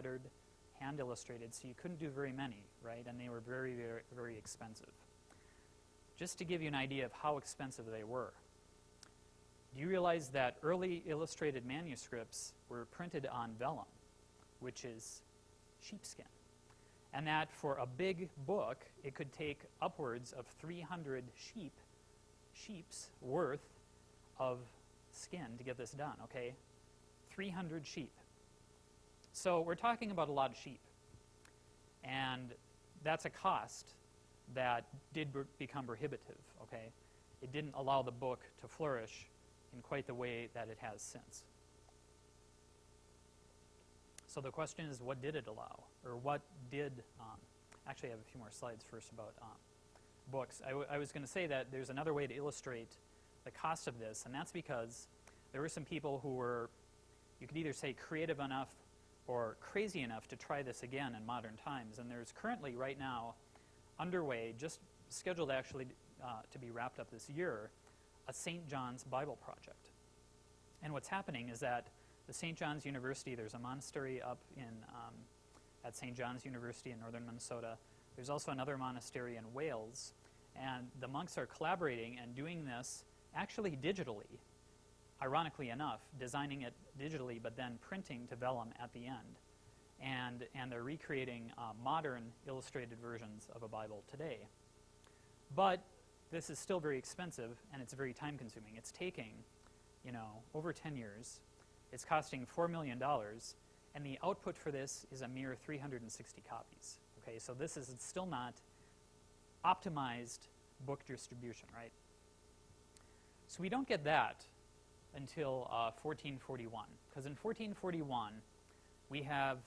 lettered, hand illustrated, so you couldn't do very many, right? And they were very, very, very expensive. Just to give you an idea of how expensive they were, do you realize that early illustrated manuscripts were printed on vellum, which is sheepskin? And that for a big book, it could take upwards of 300 sheep's worth of skin to get this done, okay? 300 sheep. So we're talking about a lot of sheep. And that's a cost that did become prohibitive, okay? It didn't allow the book to flourish in quite the way that it has since. So the question is, what did it allow? Or what did, actually I have a few more slides first about books. I was going to say that there's another way to illustrate the cost of this, and that's because there were some people who were, you could either say creative enough or crazy enough to try this again in modern times. And there's currently, right now, underway, just scheduled actually to be wrapped up this year, a St. John's Bible project. And what's happening is that the St. John's University, there's a monastery up in at St. John's University in northern Minnesota. There's also another monastery in Wales. And the monks are collaborating and doing this actually digitally, ironically enough, designing it digitally, but then printing to vellum at the end. And they're recreating modern illustrated versions of a Bible today. But this is still very expensive, and it's very time-consuming. It's taking, over 10 years. It's costing $4 million, and the output for this is a mere 360 copies. Okay, so this is still not optimized book distribution, right? So we don't get that until 1441, because in 1441 we have